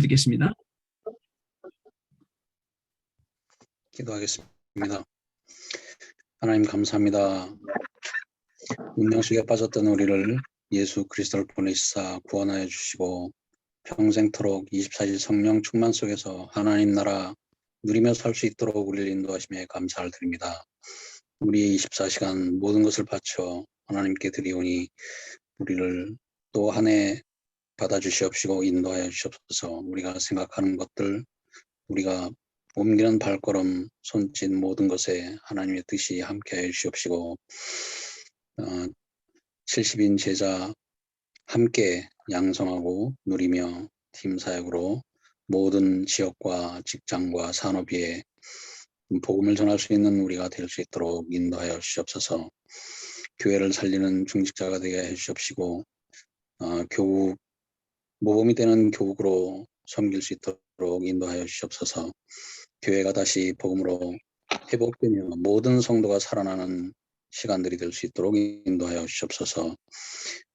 듣겠습니다. 기도하겠습니다. 하나님 감사합니다. 운명속에 빠졌던 우리를 예수 그리스도를 보내시사 구원하여 주시고 평생토록 24시 성령 충만 속에서 하나님 나라 누리며 살 수 있도록 우리를 인도하심에 감사를 드립니다. 우리의 24시간 모든 것을 바쳐 하나님께 드리오니 우리를 또 한 해 받아주시옵시고 인도하여 주시옵소서. 우리가 생각하는 것들, 우리가 옮기는 발걸음, 손짓 모든 것에 하나님의 뜻이 함께하여 주시옵시고 70인 제자 함께 양성하고 누리며 팀 사역으로 모든 지역과 직장과 산업에 복음을 전할 수 있는 우리가 될 수 있도록 인도하여 주시옵소서. 교회를 살리는 중직자가 되게 해주시옵시고 교국 모범이 되는 교국으로 섬길 수 있도록 인도하여 주시옵소서. 교회가 다시 복음으로 회복되며 모든 성도가 살아나는 시간들이 될 수 있도록 인도하여 주시옵소서.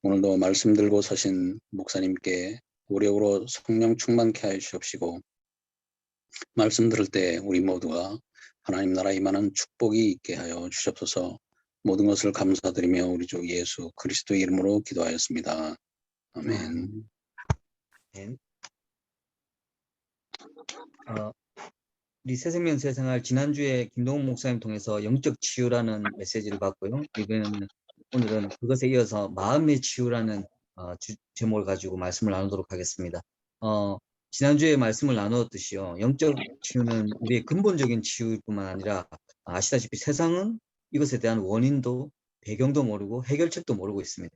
오늘도 말씀 들고 서신 목사님께 오래오래 성령 충만케 하여 주시옵시고 말씀 들을 때 우리 모두가 하나님 나라 임하는 축복이 있게 하여 주시옵소서. 모든 것을 감사드리며 우리 주 예수 그리스도의 이름으로 기도하였습니다. 아멘. 우리 새생명 새생활 지난주에 김동훈 목사님 통해서 영적 치유라는 메시지를 받고요. 오늘은 그것에 이어서 마음의 치유라는 제목을 가지고 말씀을 나누도록 하겠습니다. 지난주에 말씀을 나누었듯이요. 영적 치유는 우리의 근본적인 치유일 뿐만 아니라 아시다시피 세상은 이것에 대한 원인도 배경도 모르고 해결책도 모르고 있습니다.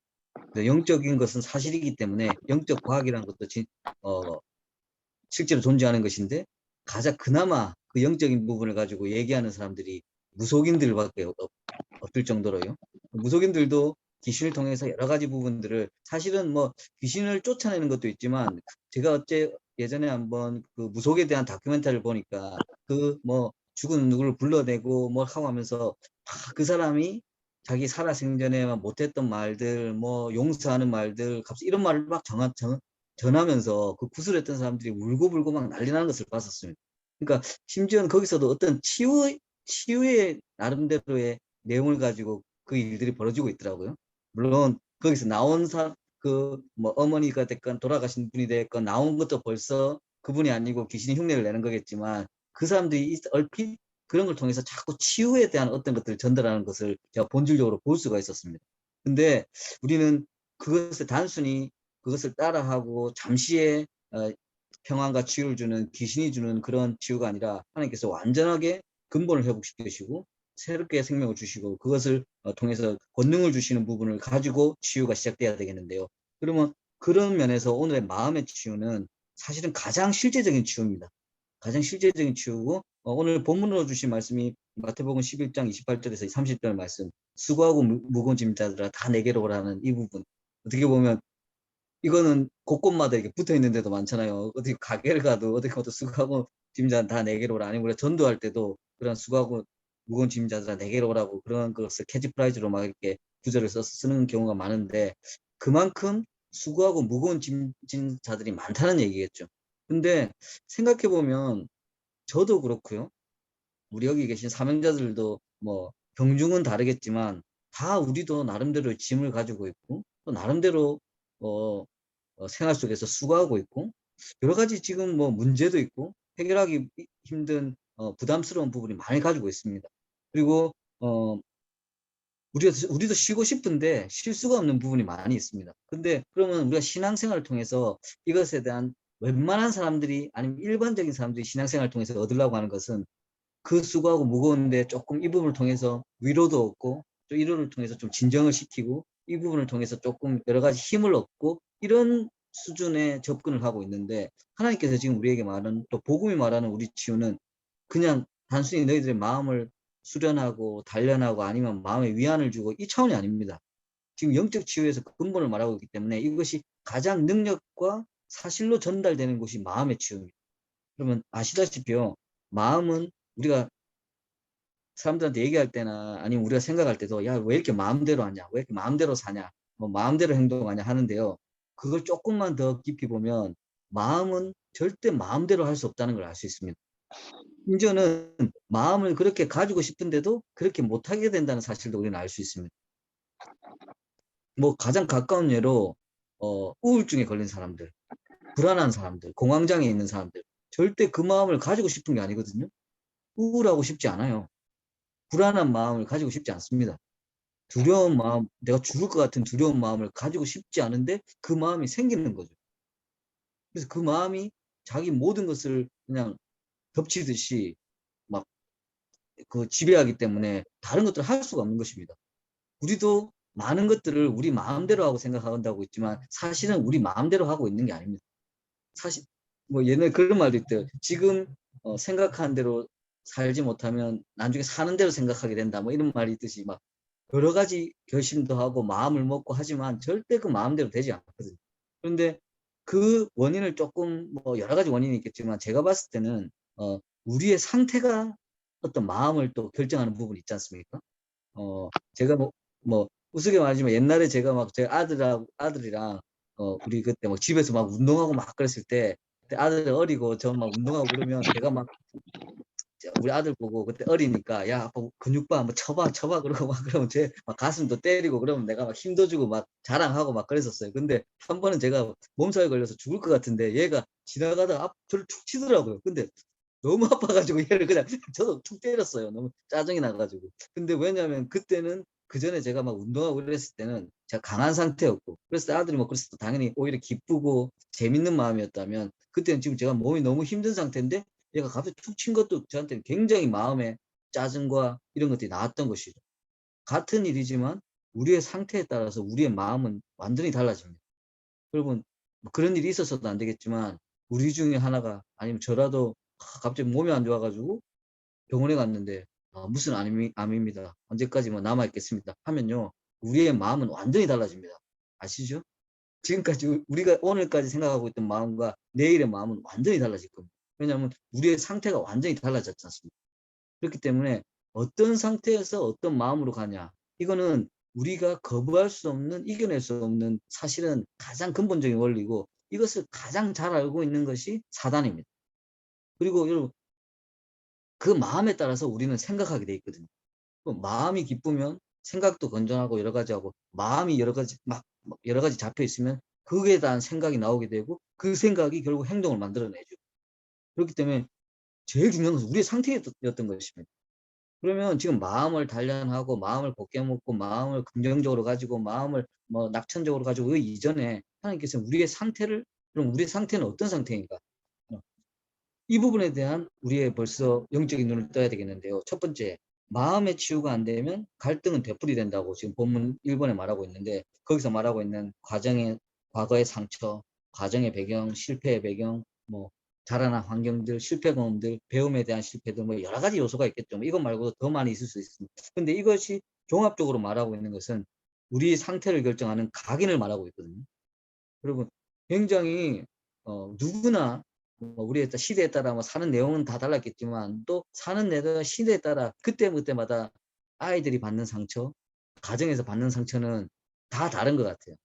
영적인 것은 사실이기 때문에 영적 과학이라는 것도 실제로 존재하는 것인데 그나마 그 영적인 부분을 가지고 얘기하는 사람들이 무속인들밖에 없을 정도로요. 무속인들도 귀신을 통해서 여러 가지 부분들을 사실은 뭐 귀신을 쫓아내는 것도 있지만 제가 예전에 한번 그 무속에 대한 다큐멘터리를 보니까 그 뭐 죽은 누구를 불러내고 뭐 하고 하면서 다 그 사람이 자기 살아생전에 못했던 말들 뭐 용서하는 말들 갑자기 이런 말을 막 전하면서 그 구슬했던 사람들이 울고불고 막 난리 나는 것을 봤었습니다. 그러니까 심지어는 거기서도 어떤 치유의 나름대로의 내용을 가지고 그 일들이 벌어지고 있더라고요. 물론 거기서 나온 뭐 어머니가 됐건 돌아가신 분이 됐건 나온 것도 벌써 그분이 아니고 귀신이 흉내를 내는 거겠지만 그 사람들이 얼핏 그런 걸 통해서 자꾸 치유에 대한 어떤 것들을 전달하는 것을 제가 본질적으로 볼 수가 있었습니다. 근데 우리는 단순히 그것을 따라하고 잠시의 평안과 치유를 주는 귀신이 주는 그런 치유가 아니라 하나님께서 완전하게 근본을 회복시키시고 새롭게 생명을 주시고 그것을 통해서 권능을 주시는 부분을 가지고 치유가 시작돼야 되겠는데요. 그러면 그런 면에서 오늘의 마음의 치유는 사실은 가장 실제적인 치유입니다. 가장 실제적인 치유고 오늘 본문으로 주신 말씀이 마태복음 11장 28절에서 30절 말씀 수고하고 무거운 짐 자들아 다 내게로 오라는 이 부분 어떻게 보면 이거는 곳곳마다 이렇게 붙어 있는 데도 많잖아요. 어디 가게를 가도 어디 가도 수고하고 짐자 다 내게로 오라. 아니면 우리가 전도할 때도 그런 수고하고 무거운 짐자들아 내게로 오라고 그런 것을 캐치프라이즈로 막 이렇게 구절을 쓰는 경우가 많은데 그만큼 수고하고 무거운 짐자들이 많다는 얘기겠죠. 근데 생각해 보면 저도 그렇고요. 우리 여기 계신 사명자들도 뭐 경중은 다르겠지만 다 우리도 나름대로 짐을 가지고 있고 또 나름대로 생활 속에서 수고하고 있고 여러 가지 지금 뭐 문제도 있고 해결하기 힘든 부담스러운 부분이 많이 가지고 있습니다. 그리고 우리도 쉬고 싶은데 쉴 수가 없는 부분이 많이 있습니다. 근데 그러면 우리가 신앙생활을 통해서 이것에 대한 웬만한 사람들이 아니면 일반적인 사람들이 신앙생활을 통해서 얻으려고 하는 것은 그 수고하고 무거운데 조금 이 부분을 통해서 위로도 얻고 또 이론을 통해서 좀 진정을 시키고 이 부분을 통해서 조금 여러 가지 힘을 얻고 이런 수준의 접근을 하고 있는데 하나님께서 지금 우리에게 말하는 또 복음이 말하는 우리 치유는 그냥 단순히 너희들의 마음을 수련하고 단련하고 아니면 마음의 위안을 주고 이 차원이 아닙니다. 지금 영적 치유에서 근본을 말하고 있기 때문에 이것이 가장 능력과 사실로 전달되는 것이 마음의 치유입니다. 그러면 아시다시피요. 마음은 우리가 사람들한테 얘기할 때나 아니면 우리가 생각할 때도 야, 왜 이렇게 마음대로 하냐? 왜 이렇게 마음대로 사냐? 뭐 마음대로 행동하냐 하는데요. 그걸 조금만 더 깊이 보면 마음은 절대 마음대로 할 수 없다는 걸 알 수 있습니다. 심지어는 마음을 그렇게 가지고 싶은데도 그렇게 못하게 된다는 사실도 우리는 알 수 있습니다. 뭐 가장 가까운 예로 우울증에 걸린 사람들, 불안한 사람들, 공황장애 있는 사람들, 절대 그 마음을 가지고 싶은 게 아니거든요. 우울하고 싶지 않아요. 불안한 마음을 가지고 싶지 않습니다. 두려운 마음, 내가 죽을 것 같은 두려운 마음을 가지고 싶지 않은데 그 마음이 생기는 거죠. 그래서 그 마음이 자기 모든 것을 그냥 덮치듯이 막 그 지배하기 때문에 다른 것들을 할 수가 없는 것입니다. 우리도 많은 것들을 우리 마음대로 하고 생각한다고 있지만 사실은 우리 마음대로 하고 있는 게 아닙니다. 사실 뭐 옛날에 그런 말도 있대요. 지금 생각한 대로 살지 못하면 나중에 사는 대로 생각하게 된다. 뭐 이런 말이 있듯이 막 여러 가지 결심도 하고 마음을 먹고 하지만 절대 그 마음대로 되지 않거든요. 그런데 그 원인을 조금 뭐 여러 가지 원인이 있겠지만 제가 봤을 때는 우리의 상태가 어떤 마음을 또 결정하는 부분이 있지 않습니까? 제가 뭐 우스개 말하지만 옛날에 제가 막 제 아들이랑 우리 그때 막 집에서 막 운동하고 막 그랬을 때 그때 아들 어리고 저 막 운동하고 그러면 제가 막 우리 아들 보고 그때 어리니까 야 아빠 근육봐 한번 쳐봐 그러고 막 그러면 제 막 가슴도 때리고 그러면 내가 막 힘도 주고 막 자랑하고 막 그랬었어요. 근데 한 번은 제가 몸살에 걸려서 죽을 것 같은데 얘가 지나가다가 저를 툭 치더라고요. 근데 너무 아파가지고 얘를 그냥 저도 툭 때렸어요. 너무 짜증이 나가지고. 근데 왜냐면 그때는 그 전에 제가 막 운동하고 이랬을 때는 제가 강한 상태였고 그래서 아들이 뭐 그랬을 때 당연히 오히려 기쁘고 재밌는 마음이었다면 그때는 지금 제가 몸이 너무 힘든 상태인데 얘가 갑자기 툭 친 것도 저한테는 굉장히 마음에 짜증과 이런 것들이 나왔던 것이죠. 같은 일이지만 우리의 상태에 따라서 우리의 마음은 완전히 달라집니다. 여러분 뭐 그런 일이 있어서도 안 되겠지만 우리 중에 하나가 아니면 저라도 갑자기 몸이 안 좋아가지고 병원에 갔는데 무슨 암입니다. 언제까지 뭐 남아있겠습니다. 하면요. 우리의 마음은 완전히 달라집니다. 아시죠? 지금까지 우리가 오늘까지 생각하고 있던 마음과 내일의 마음은 완전히 달라질 겁니다. 왜냐하면 우리의 상태가 완전히 달라졌지 않습니까? 그렇기 때문에 어떤 상태에서 어떤 마음으로 가냐. 이거는 우리가 거부할 수 없는, 이겨낼 수 없는 사실은 가장 근본적인 원리고 이것을 가장 잘 알고 있는 것이 사단입니다. 그리고 여러분 그 마음에 따라서 우리는 생각하게 돼 있거든요. 마음이 기쁘면 생각도 건전하고 여러 가지 하고 마음이 여러 가지 막 여러 가지 잡혀 있으면 거기에 대한 생각이 나오게 되고 그 생각이 결국 행동을 만들어내죠. 그렇기 때문에 제일 중요한 것은 우리의 상태였던 것입니다. 그러면 지금 마음을 단련하고 마음을 곱게 먹고 마음을 긍정적으로 가지고 마음을 뭐 낙천적으로 가지고 그 이전에 하나님께서 우리의 상태를 그럼 우리의 상태는 어떤 상태인가? 이 부분에 대한 우리의 벌써 영적인 눈을 떠야 되겠는데요. 첫 번째, 마음의 치유가 안 되면 갈등은 되풀이 된다고 지금 본문 1번에 말하고 있는데 거기서 말하고 있는 과거의 상처, 과정의 배경, 실패의 배경, 뭐 자라난 환경들, 실패 경험들, 배움에 대한 실패들 뭐 여러 가지 요소가 있겠죠. 이것 말고도 더 많이 있을 수 있습니다. 근데 이것이 종합적으로 말하고 있는 것은 우리 상태를 결정하는 각인을 말하고 있거든요. 여러분 굉장히 누구나 우리의 시대에 따라 뭐 사는 내용은 다 달랐겠지만 또 사는 내가 시대에 따라 그때마다 아이들이 받는 상처, 가정에서 받는 상처는 다 다른 것 같아요.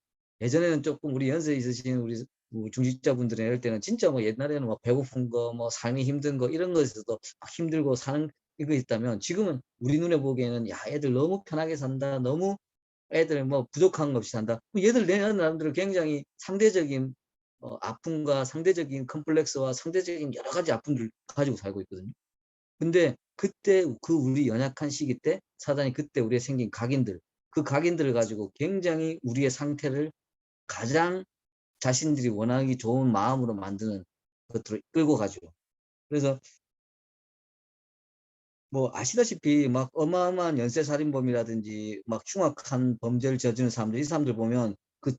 예전에는 조금 우리 연세 있으신 우리 중직자분들이 이럴 때는 진짜 뭐 옛날에는 뭐 배고픈 거, 뭐 삶이 힘든 거 이런 것에서도 막 힘들고 사는 이거 있다면 지금은 우리 눈에 보기에는 야 애들 너무 편하게 산다, 너무 애들 뭐 부족한 거 없이 산다. 얘들 내는 사람들은 굉장히 상대적인 아픔과 상대적인 컴플렉스와 상대적인 여러 가지 아픔들을 가지고 살고 있거든요. 근데 그때 그 우리 연약한 시기 때 사단이 그때 우리의 생긴 각인들 그 각인들을 가지고 굉장히 우리의 상태를 가장 자신들이 원하기 좋은 마음으로 만드는 것들을 끌고 가죠. 그래서 뭐 아시다시피 막 어마어마한 연쇄살인범이라든지 막 흉악한 범죄를 저지르는 사람들 이 사람들 보면 그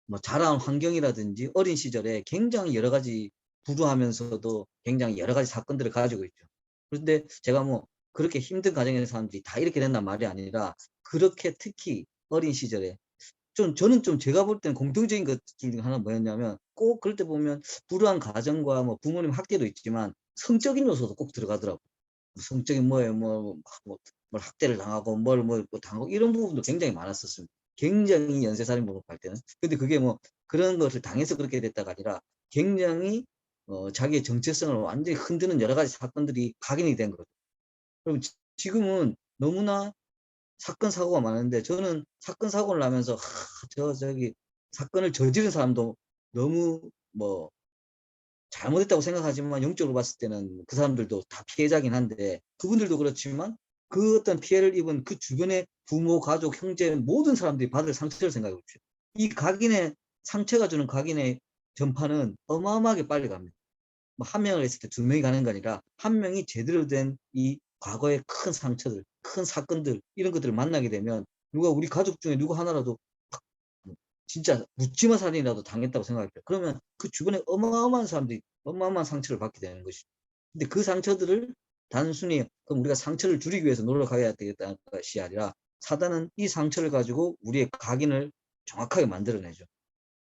뭐 자라온 환경이라든지 어린 시절에 굉장히 여러 가지 불우하면서도 굉장히 여러 가지 사건들을 가지고 있죠. 그런데 제가 뭐 그렇게 힘든 가정에 있는 사람들이 다 이렇게 된단 말이 아니라 그렇게 특히 어린 시절에 저는 좀 제가 볼 때는 공통적인 것 중에 하나 뭐였냐면 꼭 그럴 때 보면 불우한 가정과 뭐 부모님 학대도 있지만 성적인 요소도 꼭 들어가더라고요. 성적인 뭐에 뭘 학대를 당하고 뭐 당하고 이런 부분도 굉장히 많았었습니다. 굉장히 연쇄살인범을 할 때는. 근데 그게 뭐 그런 것을 당해서 그렇게 됐다가 아니라 굉장히 자기의 정체성을 완전히 흔드는 여러 가지 사건들이 각인이 된 거죠. 그럼 지금은 너무나 사건 사고가 많은데 저는 사건 사고를 나면서 저기 사건을 저지른 사람도 너무 뭐 잘못했다고 생각하지만 영적으로 봤을 때는 그 사람들도 다 피해자긴 한데 그분들도 그렇지만 그 어떤 피해를 입은 그 주변의 부모, 가족, 형제 모든 사람들이 받을 상처를 생각해 보십시오. 이 각인의 상처가 주는 각인의 전파는 어마어마하게 빨리 갑니다. 뭐 한 명을 했을 때 두 명이 가는 거 아니라 한 명이 제대로 된 이 과거의 큰 상처들, 큰 사건들 이런 것들을 만나게 되면 누가 우리 가족 중에 누구 하나라도 진짜 묻지마 살인이라도 당했다고 생각할게요. 그러면 그 주변에 어마어마한 사람들이 어마어마한 상처를 받게 되는 것이죠. 근데 그 상처들을 단순히 그럼 우리가 상처를 줄이기 위해서 노력해야 되겠다는 것이 아니라 사단은 이 상처를 가지고 우리의 각인을 정확하게 만들어내죠.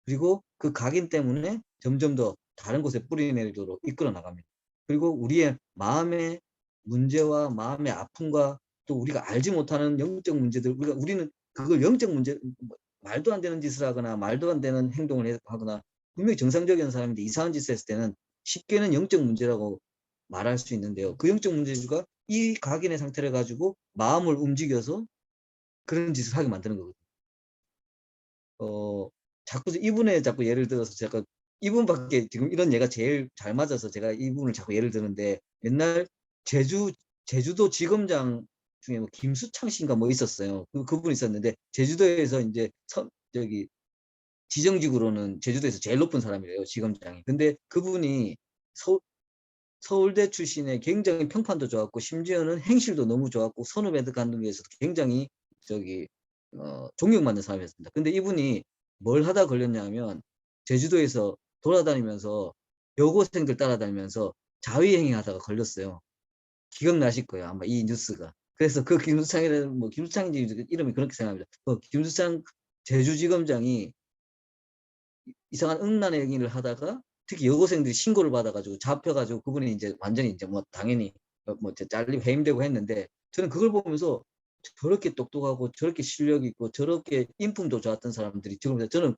그리고 그 각인 때문에 점점 더 다른 곳에 뿌리내리도록 이끌어 나갑니다. 그리고 우리의 마음의 문제와 마음의 아픔과 또 우리가 알지 못하는 영적 문제들, 우리는 그걸 영적 문제, 말도 안 되는 짓을 하거나 말도 안 되는 행동을 하거나 분명히 정상적인 사람인데 이상한 짓을 했을 때는 쉽게는 영적 문제라고 말할 수 있는데요. 그 영적 문제가 이 각인의 상태를 가지고 마음을 움직여서 그런 짓을 하게 만드는 거거든요. 자꾸 이분의 자꾸 예를 들어서 제가 이분밖에 지금 이런 예가 제일 잘 맞아서 제가 이분을 자꾸 예를 드는데 옛날 제주도 지검장 중에 뭐 김수창 씨인가 뭐 있었어요. 그분 있었는데 제주도에서 이제 저기 지정직으로는 제주도에서 제일 높은 사람이래요, 지검장이. 근데 그분이 서울대 출신의 굉장히 평판도 좋았고 심지어는 행실도 너무 좋았고 선후배들 관계에서도 굉장히 저기 존경받는 사람이었습니다. 근데 이분이 뭘 하다 걸렸냐면 제주도에서 돌아다니면서 여고생들 따라다니면서 자위행위 하다가 걸렸어요. 기억나실 거예요, 아마 이 뉴스가. 그래서 그 김수창이라는 뭐 김수창인지 이름이 그렇게 생각합니다. 김수창 제주지검장이 이상한 음란의 행위를 하다가 특히 여고생들이 신고를 받아가지고 잡혀가지고 그분이 이제 완전히 이제 뭐 당연히 뭐 잘리고 해임되고 했는데 저는 그걸 보면서 저렇게 똑똑하고 저렇게 실력 있고 저렇게 인품도 좋았던 사람들이 지금 저는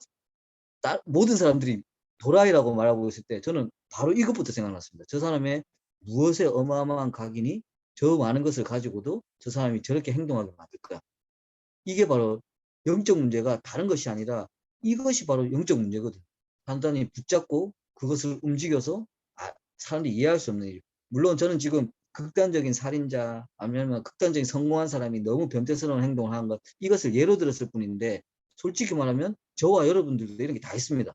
모든 사람들이 도라이라고 말하고 있을 때 저는 바로 이것부터 생각났습니다. 저 사람의 무엇에 어마어마한 각인이 저 많은 것을 가지고도 저 사람이 저렇게 행동하게 만들까. 이게 바로 영적 문제가 다른 것이 아니라 이것이 바로 영적 문제거든요. 단단히 붙잡고 그것을 움직여서 사람들이 이해할 수 없는 일. 물론 저는 지금 극단적인 살인자 아니면 극단적인 성공한 사람이 너무 변태스러운 행동을 하는 것 이것을 예로 들었을 뿐인데 솔직히 말하면 저와 여러분들도 이런 게 다 있습니다.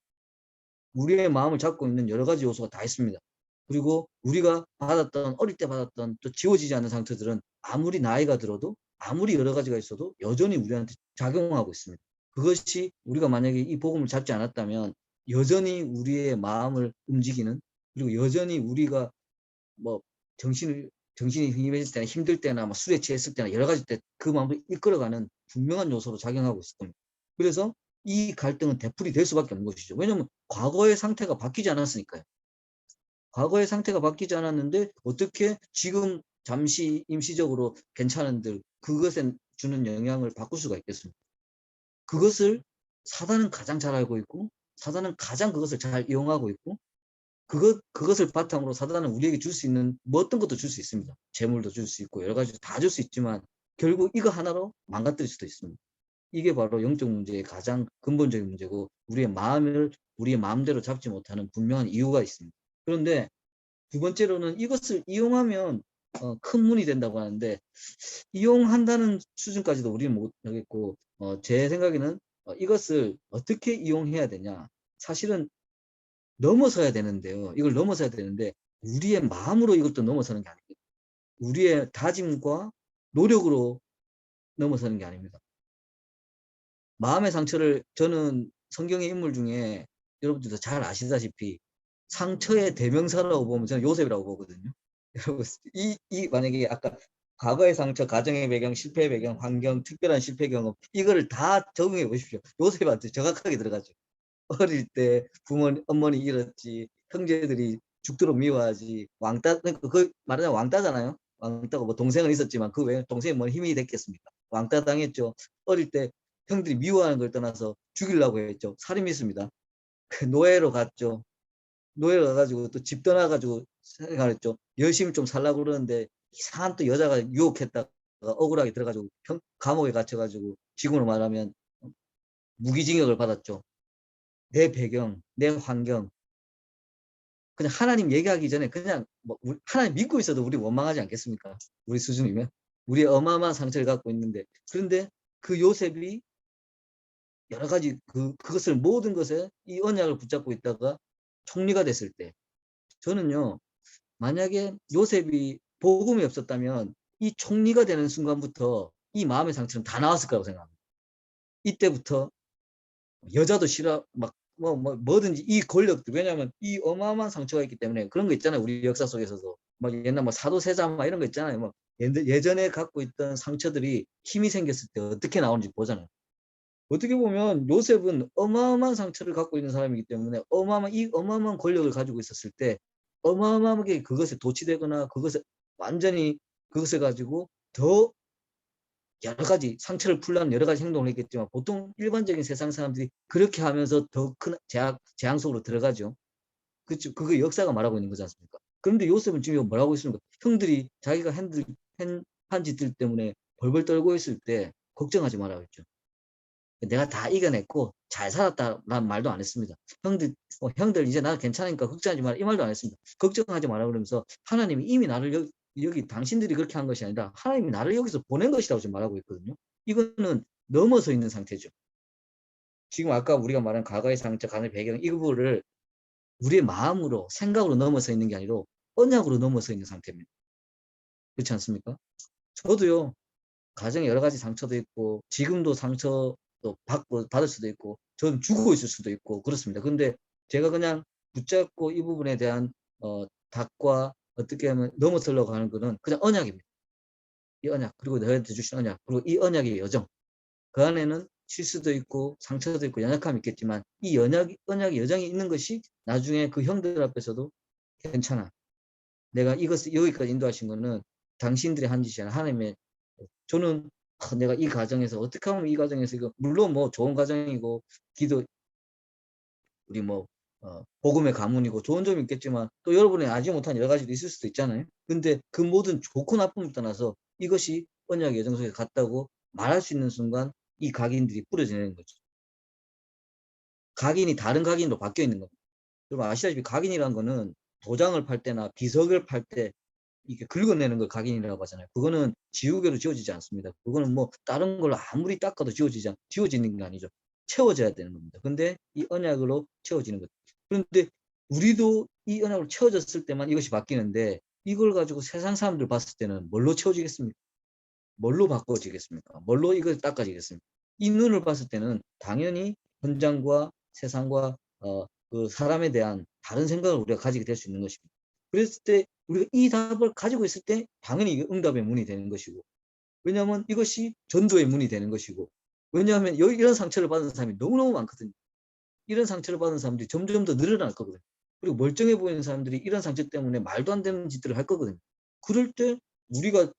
우리의 마음을 잡고 있는 여러 가지 요소가 다 있습니다. 그리고 우리가 어릴 때 받았던 또 지워지지 않는 상처들은 아무리 나이가 들어도 아무리 여러 가지가 있어도 여전히 우리한테 작용하고 있습니다. 그것이 우리가 만약에 이 복음을 잡지 않았다면 여전히 우리의 마음을 움직이는 그리고 여전히 우리가 뭐 정신이 힘해질 때나 힘들 때나 뭐 술에 취했을 때나 여러 가지 때 그 마음을 이끌어가는 분명한 요소로 작용하고 있을 겁니다. 그래서 이 갈등은 되풀이 될 수밖에 없는 것이죠. 왜냐하면 과거의 상태가 바뀌지 않았으니까요. 과거의 상태가 바뀌지 않았는데 어떻게 지금 잠시 임시적으로 괜찮은들 그것에 주는 영향을 바꿀 수가 있겠습니까? 그것을 사단은 가장 잘 알고 있고 사단은 가장 그것을 잘 이용하고 있고 그것을 바탕으로 사단은 우리에게 줄 수 있는 뭐 어떤 것도 줄 수 있습니다. 재물도 줄 수 있고 여러 가지 다 줄 수 있지만 결국 이거 하나로 망가뜨릴 수도 있습니다. 이게 바로 영적 문제의 가장 근본적인 문제고 우리의 마음을 우리의 마음대로 잡지 못하는 분명한 이유가 있습니다. 그런데 두 번째로는 이것을 이용하면 큰 문이 된다고 하는데 이용한다는 수준까지도 우리는 못하겠고 제 생각에는 이것을 어떻게 이용해야 되냐 사실은 넘어서야 되는데요. 이걸 넘어서야 되는데 우리의 마음으로 이것도 넘어서는 게 아닙니다. 우리의 다짐과 노력으로 넘어서는 게 아닙니다. 마음의 상처를 저는 성경의 인물 중에 여러분들도 잘 아시다시피 상처의 대명사라고 보면 저는 요셉이라고 보거든요. 여러분 만약에 아까 과거의 상처, 가정의 배경, 실패의 배경, 환경, 특별한 실패 경험 이거를 다 적응해 보십시오. 요셉한테 정확하게 들어가죠. 어릴 때 어머니 잃었지, 형제들이 죽도록 미워하지, 왕따, 그 말하자면 왕따잖아요. 왕따고 뭐 동생은 있었지만 그 외에 동생이 뭐 힘이 됐겠습니까? 왕따 당했죠. 어릴 때 형들이 미워하는 걸 떠나서 죽이려고 했죠. 살인했습니다. 노예로 갔죠. 노예가 가가지고 또 집 떠나가지고 생각했죠. 열심히 좀 살라고 그러는데 이상한 또 여자가 유혹했다가 억울하게 들어가지고 감옥에 갇혀가지고 지금으로 말하면 무기징역을 받았죠. 내 배경, 내 환경, 그냥 하나님 얘기하기 전에 그냥 뭐 하나님 믿고 있어도 우리 원망하지 않겠습니까? 우리 수준이면 우리 어마어마한 상처를 갖고 있는데, 그런데 그 요셉이 여러 가지 그것을 모든 것에 이 언약을 붙잡고 있다가 총리가 됐을 때, 저는요, 만약에 요셉이 복음이 없었다면 이 총리가 되는 순간부터 이 마음의 상처는 다 나왔을 거라고 생각합니다. 이때부터 여자도 싫어, 막 뭐든지 이 권력들, 왜냐하면 이 어마어마한 상처가 있기 때문에. 그런 거 있잖아요, 우리 역사 속에서도 막 옛날 뭐 사도세자 막 이런 거 있잖아요. 뭐 예전에 갖고 있던 상처들이 힘이 생겼을 때 어떻게 나오는지 보잖아요. 어떻게 보면 요셉은 어마어마한 상처를 갖고 있는 사람이기 때문에 이 어마어마한 권력을 가지고 있었을 때 어마어마하게 그것에 도취되거나 그것에 완전히 그것을 가지고 더 여러 가지 상처를 풀려는 여러 가지 행동을 했겠지만, 보통 일반적인 세상 사람들이 그렇게 하면서 더 큰 재앙 속으로 들어가죠. 그렇죠. 그거 역사가 말하고 있는 거지 않습니까? 그런데 요셉은 지금 뭐라고 있습니까? 형들이 자기가 한 짓들 때문에 벌벌 떨고 있을 때 걱정하지 말라고 했죠. 내가 다 이겨냈고 잘 살았다라는 말도 안 했습니다. 형들 이제 나 괜찮으니까 걱정하지 마라, 이 말도 안 했습니다. 걱정하지 마라 그러면서 하나님이 이미 나를 여기 당신들이 그렇게 한 것이 아니라 하나님이 나를 여기서 보낸 것이라고 지금 말하고 있거든요. 이거는 넘어서 있는 상태죠. 지금 아까 우리가 말한 과거의 상처, 가의 배경, 이거를 우리의 마음으로, 생각으로 넘어서 있는 게 아니라 언약으로 넘어서 있는 상태입니다. 그렇지 않습니까? 저도요, 가정에 여러 가지 상처도 있고 지금도 상처도 받을 수도 있고 저는 죽고 있을 수도 있고 그렇습니다. 근데 제가 그냥 붙잡고 이 부분에 대한 닭과 어떻게 하면 넘어서려고 하는 것은 그냥 언약입니다. 이 언약, 그리고 너희한테 주신 언약, 그리고 이 언약의 여정, 그 안에는 실수도 있고 상처도 있고 연약함이 있겠지만 이 언약의 여정이 있는 것이 나중에 그 형들 앞에서도 괜찮아, 내가 이것을 여기까지 인도하신 거는 당신들이 한 짓이 아니라 하나님의. 저는 내가 이 과정에서 어떻게 하면 이 과정에서 이거 물론 뭐 좋은 과정이고 기도 우리 뭐 복음의 가문이고 좋은 점이 있겠지만 또 여러분이 알지 못한 여러 가지도 있을 수도 있잖아요. 근데 그 모든 좋고 나쁨을 떠나서 이것이 언약의 여정 속에 갔다고 말할 수 있는 순간 이 각인들이 뿌려지는 거죠. 각인이 다른 각인으로 바뀌어 있는 겁니다. 여러분 아시다시피 각인이라는 거는 도장을 팔 때나 비석을 팔 때 이게 긁어내는 걸 각인이라고 하잖아요. 그거는 지우개로 지워지지 않습니다. 그거는 뭐 다른 걸로 아무리 닦아도 지워지는 게 아니죠. 채워져야 되는 겁니다. 근데 이 언약으로 채워지는 것. 그런데 우리도 이 언약으로 채워졌을 때만 이것이 바뀌는데, 이걸 가지고 세상 사람들 봤을 때는 뭘로 채워지겠습니까? 뭘로 바꿔지겠습니까? 뭘로 이걸 닦아지겠습니까? 이 눈을 봤을 때는 당연히 현장과 세상과 그 사람에 대한 다른 생각을 우리가 가지게 될 수 있는 것입니다. 그랬을 때 우리가 이 답을 가지고 있을 때 당연히 이게 응답의 문이 되는 것이고, 왜냐하면 이것이 전도의 문이 되는 것이고, 왜냐하면 이런 상처를 받은 사람이 너무너무 많거든요. 이런 상처를 받은 사람들이 점점 더 늘어날 거거든요. 그리고 멀쩡해 보이는 사람들이 이런 상처 때문에 말도 안 되는 짓들을 할 거거든요. 그럴 때 우리가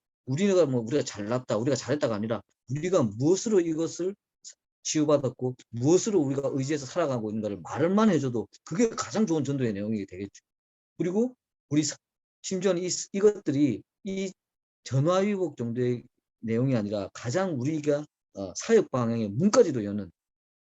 잘났다, 우리가 잘했다가 아니라 우리가 무엇으로 이것을 치유받았고 무엇으로 우리가 의지해서 살아가고 있는가를 말을만 해줘도 그게 가장 좋은 전도의 내용이 되겠죠. 그리고 우리 심지어는 이것들이 이 전화위복 정도의 내용이 아니라 가장 우리가 사역 방향의 문까지도 여는,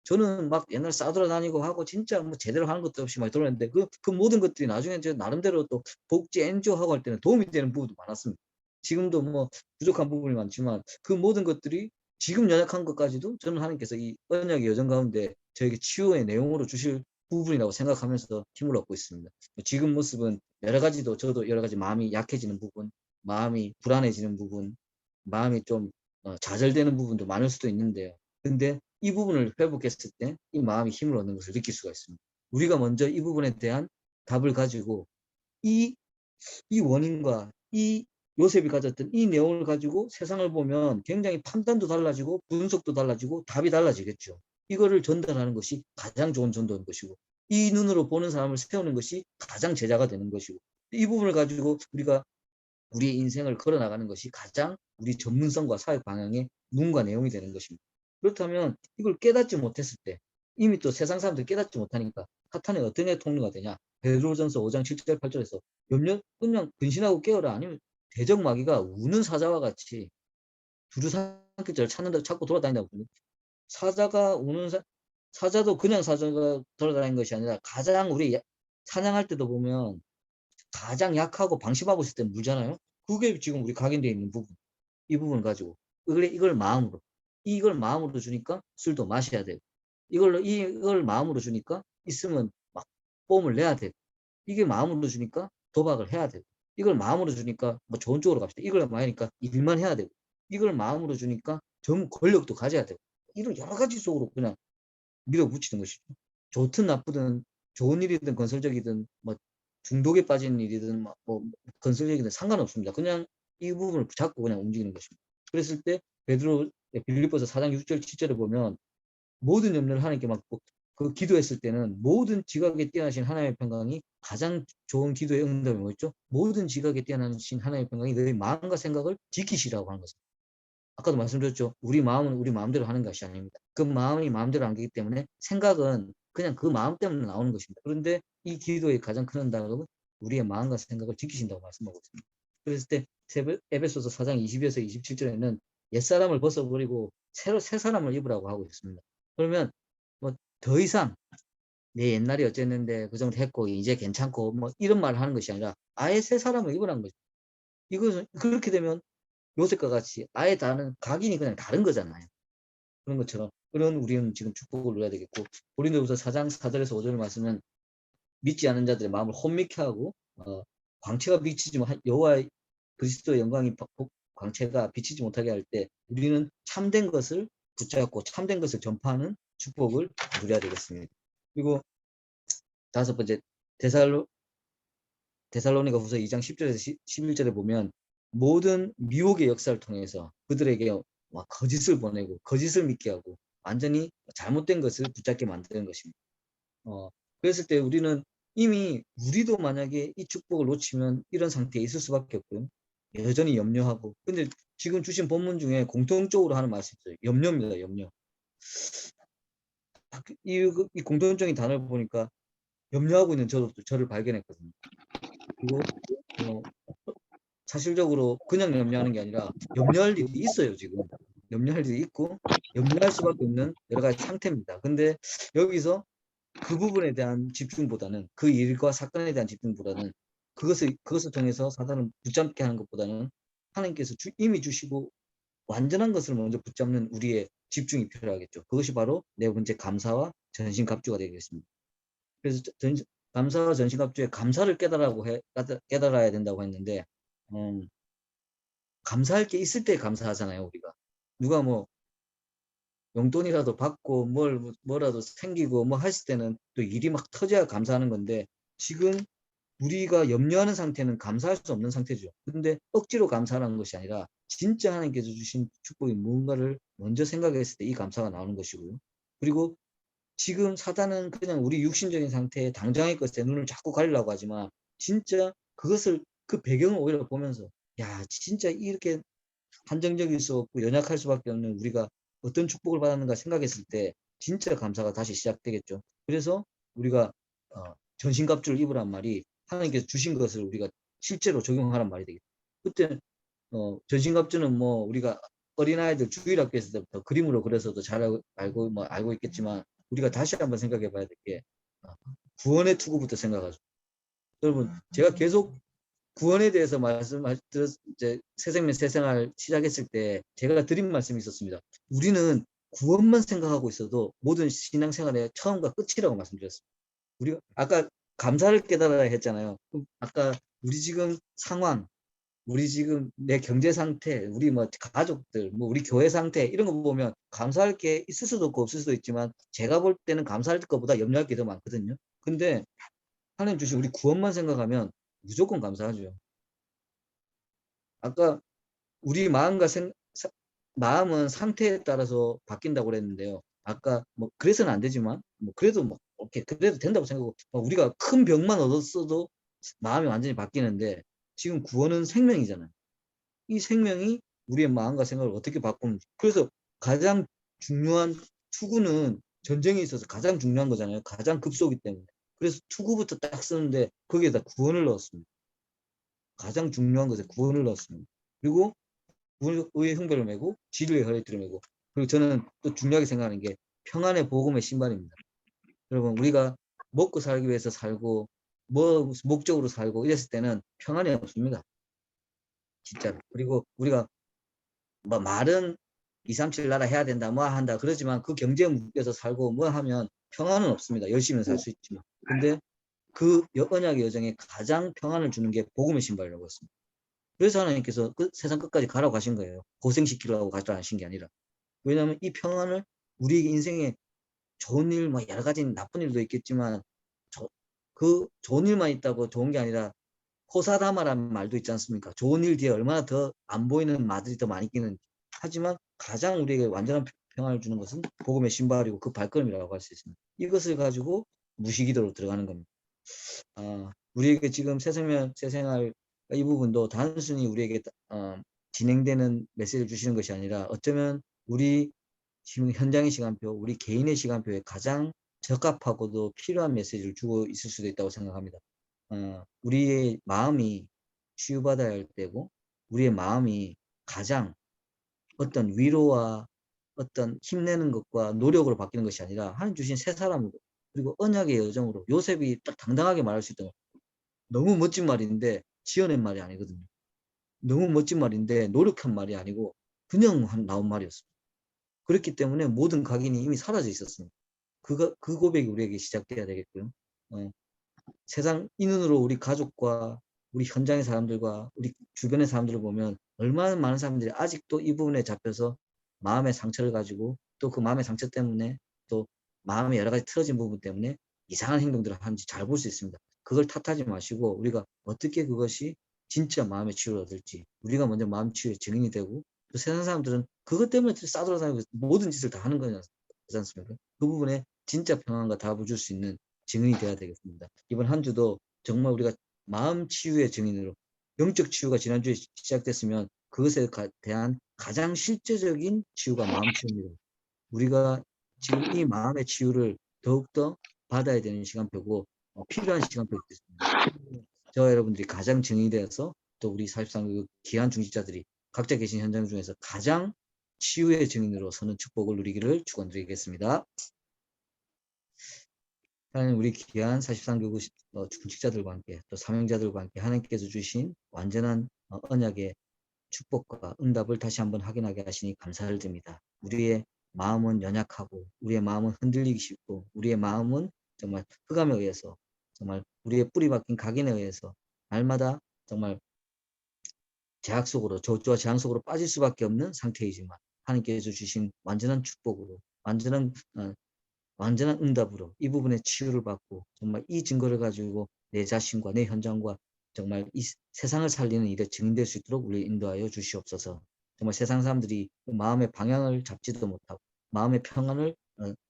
저는 막 옛날 싸돌아다니고 하고 진짜 뭐 제대로 하는 것도 없이 막 돌아다녔는데 그 모든 것들이 나중에 제 나름대로 또 복지 NGO 하고 할 때는 도움이 되는 부분도 많았습니다. 지금도 뭐 부족한 부분이 많지만 그 모든 것들이 지금 연약한 것까지도 저는 하나님께서 이 언약의 여정 가운데 저에게 치유의 내용으로 주실 부분이라고 생각하면서 힘을 얻고 있습니다. 지금 모습은 저도 여러 가지 마음이 약해지는 부분, 마음이 불안해지는 부분, 마음이 좀 좌절되는 부분도 많을 수도 있는데요. 근데 이 부분을 회복했을 때 이 마음이 힘을 얻는 것을 느낄 수가 있습니다. 우리가 먼저 이 부분에 대한 답을 가지고 이 원인과 이 요셉이 가졌던 이 내용을 가지고 세상을 보면 굉장히 판단도 달라지고 분석도 달라지고 답이 달라지겠죠. 이거를 전달하는 것이 가장 좋은 전도인 것이고, 이 눈으로 보는 사람을 세우는 것이 가장 제자가 되는 것이고, 이 부분을 가지고 우리가 우리의 인생을 걸어나가는 것이 가장 우리 전문성과 사역 방향의 문과 내용이 되는 것입니다. 그렇다면 이걸 깨닫지 못했을 때, 이미 또 세상 사람들이 깨닫지 못하니까 사탄의 어떤 통로가 되냐? 베드로전서 5장 7절 8절에서 염려 그냥 근신하고 깨어라 아니면 대적 마귀가 우는 사자와 같이 두루 삼킬 자를 찾는다고 찾고 돌아다닌다고. 사자가 우는 사자도 그냥 사자가 돌아다니는 것이 아니라 가장 우리 사냥할 때도 보면 가장 약하고 방심하고 있을 때 물잖아요. 그게 지금 우리 각인되어 있는 부분. 이 부분 가지고 이걸 마음으로 주니까 술도 마셔야 되고 이걸 마음으로 주니까 있으면 막 뽐을 내야 되고 이게 마음으로 주니까 도박을 해야 되고 이걸 마음으로 주니까 뭐 좋은 쪽으로 갑시다. 이걸 마으니까 일만 해야 되고 이걸 마음으로 주니까 전 권력도 가져야 되고 이런 여러 가지 속으로 그냥 밀어붙이는 것이죠. 좋든 나쁘든 좋은 일이든 건설적이든 뭐 중독에 빠진 일이든 뭐 건설적이든 상관없습니다. 그냥 이 부분을 잡고 그냥 움직이는 것입니다. 그랬을 때 베드로 빌립보서 4장 6절 7절에 보면 모든 염려를 하나님께 맡고 그 기도했을 때는 모든 지각에 뛰어나신 하나님의 평강이 가장 좋은 기도의 응답이 뭐였죠? 모든 지각에 뛰어나신 하나님의 평강이 너희 마음과 생각을 지키시라고 하는 것입니다. 아까도 말씀드렸죠. 우리 마음은 우리 마음대로 하는 것이 아닙니다. 그 마음이 마음대로 안 되기 때문에 생각은 그냥 그 마음 때문에 나오는 것입니다. 그런데 이 기도의 가장 큰 응답은 우리의 마음과 생각을 지키신다고 말씀하고 있습니다. 그랬을 때 에베소서 4장 20에서 27절에는 옛사람을 벗어버리고 새 사람을 입으라고 하고 있습니다. 그러면 뭐 더 이상 내 옛날이 어쨌는데 그 정도 했고 이제 괜찮고 뭐 이런 말을 하는 것이 아니라 아예 새 사람을 입으라는 거죠. 이것은 그렇게 되면 요셉과 같이 아예 다른 각인이 그냥 다른 거잖아요. 그런 것처럼 그런 우리는 지금 축복을 누려야 되겠고 고린도후서 4장 4절에서 5절 말씀은 믿지 않는 자들의 마음을 혼미케 하고 광채가 비치지만 여호와의 그리스도의 영광이 광채가 비치지 못하게 할 때 우리는 참된 것을 붙잡고 참된 것을 전파하는 축복을 누려야 되겠습니다. 그리고 다섯 번째 데살로니가 후서 2장 10절에서 11절에 보면 모든 미혹의 역사를 통해서 그들에게 거짓을 보내고 거짓을 믿게 하고 완전히 잘못된 것을 붙잡게 만드는 것입니다. 그랬을 때 우리는 이미 우리도 만약에 이 축복을 놓치면 이런 상태에 있을 수밖에 없고요. 여전히 염려하고 근데 지금 주신 본문 중에 공통적으로 하는 말씀이 있어요. 염려입니다. 염려. 이 공통적인 단어를 보니까 염려하고 있는 저를 발견했거든요. 그리고 사실적으로 그냥 염려하는 게 아니라 염려할 일이 있어요. 지금 염려할 일이 있고 염려할 수밖에 없는 여러 가지 상태입니다. 근데 여기서 그 부분에 대한 집중보다는 그 일과 사건에 대한 집중보다는 그것을 통해서 사단을 붙잡게 하는 것보다는 하나님께서 이미 주시고 완전한 것을 먼저 붙잡는 우리의 집중이 필요하겠죠. 그것이 바로 네 번째 감사와 전신갑주가 되겠습니다. 그래서 감사와 전신갑주에 감사를 깨달아야 된다고 했는데 감사할 게 있을 때 감사하잖아요. 우리가 누가 뭐 용돈이라도 받고 뭐라도 생기고 뭐 했을 때는 또 일이 막 터져야 감사하는 건데 지금 우리가 염려하는 상태는 감사할 수 없는 상태죠. 근데 억지로 감사하는 것이 아니라 진짜 하나님께서 주신 축복이 무언가를 먼저 생각했을 때 이 감사가 나오는 것이고요. 그리고 지금 사단은 그냥 우리 육신적인 상태에 당장의 것에 눈을 자꾸 가리려고 하지만 진짜 그것을 그 배경을 오히려 보면서 야 진짜 이렇게 한정적일 수 없고 연약할 수밖에 없는 우리가 어떤 축복을 받았는가 생각했을 때 진짜 감사가 다시 시작되겠죠. 그래서 우리가 전신갑주를 입으란 말이 하나님께서 주신 것을 우리가 실제로 적용하란 말이 되겠죠. 그때 전신갑주는 뭐 우리가 어린아이들 주일학교에서 때부터 그림으로 그려서도 잘 알고 있겠지만 우리가 다시 한번 생각해 봐야 될 게 구원의 투구부터 생각하죠. 여러분 제가 계속 구원에 대해서 이제 새생명 새생활 시작했을 때 제가 드린 말씀이 있었습니다. 우리는 구원만 생각하고 있어도 모든 신앙생활의 처음과 끝이라고 말씀드렸습니다. 우리가 아까 감사를 깨달아야 했잖아요. 아까 우리 지금 상황, 우리 지금 내 경제 상태, 우리 뭐 가족들, 뭐 우리 교회 상태 이런 거 보면 감사할 게 있을 수도 없고 없을 수도 있지만 제가 볼 때는 감사할 것보다 염려할 게 더 많거든요. 근데 하나님 주신 우리 구원만 생각하면 무조건 감사하죠. 아까 우리 마음은 상태에 따라서 바뀐다고 그랬는데요. 아까 뭐 그래서는 안 되지만 뭐 그래도 뭐 오케이 그래도 된다고 생각하고 우리가 큰 병만 얻었어도 마음이 완전히 바뀌는데 지금 구원은 생명이잖아요. 이 생명이 우리의 마음과 생각을 어떻게 바꾸는지. 그래서 가장 중요한 투구는 전쟁에 있어서 가장 중요한 거잖아요. 가장 급소기 때문에. 그래서 투구부터 딱 쓰는데 거기에다 구원을 넣었습니다. 가장 중요한 것에 구원을 넣었습니다. 그리고 의의 흥배를 메고 진리의 허리띠를 메고, 그리고 저는 또 중요하게 생각하는 게 평안의 복음의 신발입니다. 여러분, 우리가 먹고 살기 위해서 살고 뭐 목적으로 살고 이랬을 때는 평안이 없습니다. 진짜로. 그리고 우리가 뭐 말은 237 나라 해야 된다 뭐 한다 그러지만 그 경제에 묶여서 살고 뭐 하면 평안은 없습니다. 열심히 살 수 있지만. 근데 그 언약의 여정에 가장 평안을 주는 게 복음의 신발이라고 했습니다. 그래서 하나님께서 세상 끝까지 가라고 하신 거예요. 고생시키려고 가라고 하신 게 아니라. 왜냐하면 이 평안을 우리 인생에 좋은 일, 뭐 여러 가지 나쁜 일도 있겠지만 그 좋은 일만 있다고 좋은 게 아니라 호사다마라는 말도 있지 않습니까? 좋은 일 뒤에 얼마나 더 안 보이는 말들이 더 많이 끼는지. 하지만 가장 우리에게 완전한 평안을 주는 것은 복음의 신발이고 그 발걸음이라고 할 수 있습니다. 이것을 가지고 무시기도로 들어가는 겁니다. 우리에게 지금 새생활 이 부분도 단순히 우리에게 진행되는 메시지를 주시는 것이 아니라 어쩌면 우리 지금 현장의 시간표, 우리 개인의 시간표에 가장 적합하고도 필요한 메시지를 주고 있을 수도 있다고 생각합니다. 우리의 마음이 치유받아야 할 때고, 우리의 마음이 가장 어떤 위로와 어떤 힘내는 것과 노력으로 바뀌는 것이 아니라 하나님 주신 새 사람으로, 그리고 언약의 여정으로 요셉이 딱 당당하게 말할 수 있던, 너무 멋진 말인데 지어낸 말이 아니거든요. 너무 멋진 말인데 노력한 말이 아니고 그냥 나온 말이었습니다. 그렇기 때문에 모든 각인이 이미 사라져 있었습니다. 그 고백이 우리에게 시작돼야 되겠고요. 세상 이 눈으로 우리 가족과 우리 현장의 사람들과 우리 주변의 사람들을 보면 얼마나 많은 사람들이 아직도 이 부분에 잡혀서 마음의 상처를 가지고, 또 그 마음의 상처 때문에, 또 마음의 여러 가지 틀어진 부분 때문에 이상한 행동들을 하는지 잘 볼 수 있습니다. 그걸 탓하지 마시고 우리가 어떻게 그것이 진짜 마음의 치유를 얻을지, 우리가 먼저 마음 치유의 증인이 되고, 또 세상 사람들은 그것 때문에 싸돌아다니고 모든 짓을 다 하는 거지 않습니까? 그 부분에 진짜 평안과 답을 줄 수 있는 증인이 되어야 되겠습니다. 이번 한 주도 정말 우리가 마음 치유의 증인으로, 영적 치유가 지난주에 시작됐으면 그것에 대한 가장 실제적인 치유가 마음 치유입니다. 우리가 지금 이 마음의 치유를 더욱더 받아야 되는 시간표고, 필요한 시간표가 있습니다. 저와 여러분들이 가장 증인이 되어서, 또 우리 43교 귀한 중직자들이 각자 계신 현장 중에서 가장 치유의 증인으로 서는 축복을 누리기를 축원드리겠습니다. 하나님, 우리 귀한 43교구 중직자들과 함께, 또 사명자들과 함께 하나님께서 주신 완전한 언약의 축복과 응답을 다시 한번 확인하게 하시니 감사를 드립니다. 우리의 마음은 연약하고, 우리의 마음은 흔들리기 쉽고, 우리의 마음은 정말 흑암에 의해서, 정말 우리의 뿌리 박힌 각인에 의해서 날마다 정말 제약 속으로, 저주와 재앙 속으로 빠질 수밖에 없는 상태이지만, 하나님께서 주신 완전한 축복으로, 완전한 응답으로 이 부분에 치유를 받고, 정말 이 증거를 가지고 내 자신과 내 현장과 정말 이 세상을 살리는 일에 증인될 수 있도록 우리 인도하여 주시옵소서. 정말 세상 사람들이 마음의 방향을 잡지도 못하고 마음의 평안을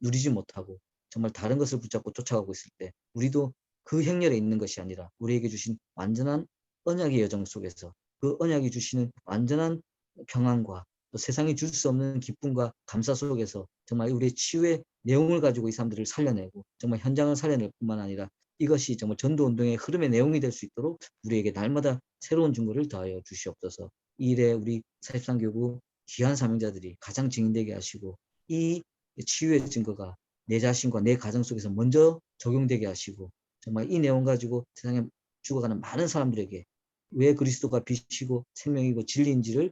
누리지 못하고 정말 다른 것을 붙잡고 쫓아가고 있을 때, 우리도 그 행렬에 있는 것이 아니라 우리에게 주신 완전한 언약의 여정 속에서 그 언약이 주시는 완전한 평안과 또 세상이 줄 수 없는 기쁨과 감사 속에서 정말 우리의 치유의 내용을 가지고 이 사람들을 살려내고, 정말 현장을 살려낼 뿐만 아니라 이것이 정말 전도운동의 흐름의 내용이 될 수 있도록 우리에게 날마다 새로운 증거를 더하여 주시옵소서. 이 일에 우리 43교구 귀한 사명자들이 가장 증인되게 하시고, 이 치유의 증거가 내 자신과 내 가정 속에서 먼저 적용되게 하시고, 정말 이 내용 가지고 세상에 죽어가는 많은 사람들에게 왜 그리스도가 빛이고 생명이고 진리인지를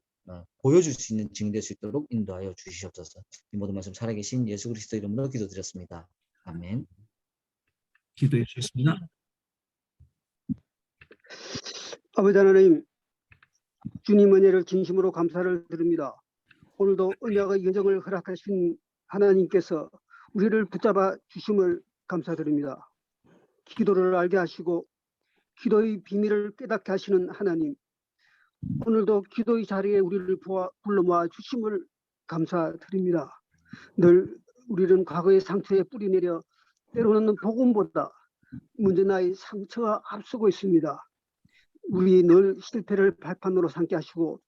보여줄 수 있는 증인될 수 있도록 인도하여 주시옵소서. 이 모든 말씀 살아계신 예수 그리스도 이름으로 기도드렸습니다. 아멘. 기도해 주셨습니다. 아버지 하나님, 주님 은혜를 진심으로 감사를 드립니다. 오늘도 언약의 여정을 허락하신 하나님께서 우리를 붙잡아 주심을 감사드립니다. 기도를 알게 하시고 기도의 비밀을 깨닫게 하시는 하나님, 오늘도 기도의 자리에 우리를 불러 모아 주심을 감사드립니다. 늘 우리는 과거의 상처에 뿌리 내려 때로는 복음보다 문제 나의 상처가 앞서고 있습니다. 우리 늘 실패를 발판으로 삼게 하시고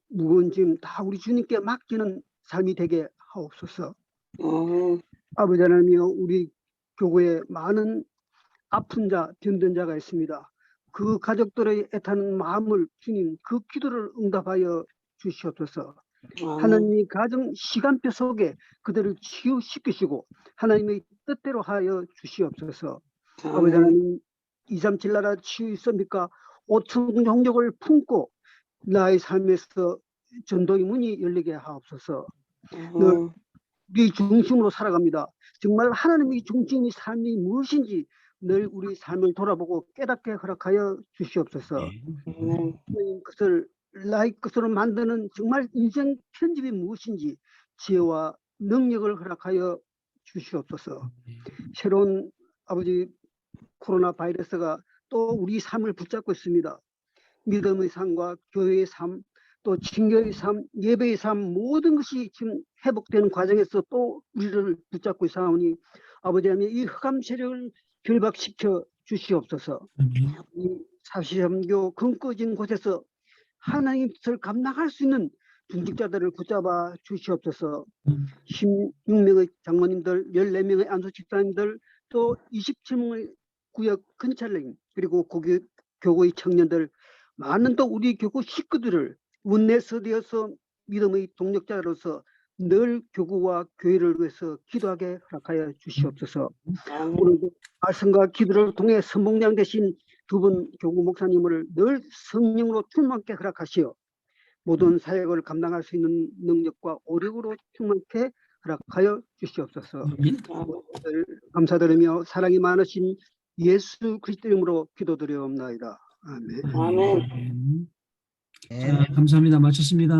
무거운 짐 다 우리 주님께 맡기는 삶이 되게 하옵소서. 아버지 하나님이여, 우리 교회에 많은 아픈 자, 병든 자가 있습니다. 그 가족들의 애타는 마음을 주님 그 기도를 응답하여 주시옵소서. 하나님이 가정 시간표 속에 그들을 치유시키시고 하나님의 뜻대로 하여 주시옵소서. 아버지 하나님 237 나라 치유 있습니까? 5천 종족을 품고 나의 삶에서 전도의 문이 열리게 하옵소서. 늘 우리 중심으로 살아갑니다. 정말 하나님의 중심의 삶이 무엇인지 늘 우리 삶을 돌아보고 깨닫게 허락하여 주시옵소서. 하나님 그것을 나의 것으로 만드는 정말 인생 편집이 무엇인지 지혜와 능력을 허락하여 주시옵소서. 새로운 아버지 코로나 바이러스가 또 우리 삶을 붙잡고 있습니다. 믿음의 삶과 교회의 삶, 또 친교의 삶, 예배의 삶 모든 것이 지금 회복되는 과정에서 또 우리를 붙잡고 있사오니 아버지 하나님 이 흑암 세력을 결박시켜 주시옵소서. 이 사시험교 근거진 곳에서 하나님의 뜻을 감당할 수 있는 중직자들을 붙잡아 주시옵소서. 16명의 장로님들, 14명의 안수 집사님들, 또 27명의 구역 근찰님, 그리고 교구의 청년들, 많은 또 우리 교구 식구들을 원내서되어서 믿음의 동력자로서 늘 교구와 교회를 위해서 기도하게 허락하여 주시옵소서. 오늘도 말씀과 기도를 통해 선봉장 되신 두 분 교구 목사님을 늘 성령으로 충만케 허락하시어 모든 사역을 감당할 수 있는 능력과 오력으로 충만케 허락하여 주시옵소서. 감사드리며 사랑이 많으신 예수 그리스도 이름으로 기도드리옵나이다. 아멘. 자, 감사합니다. 마쳤습니다.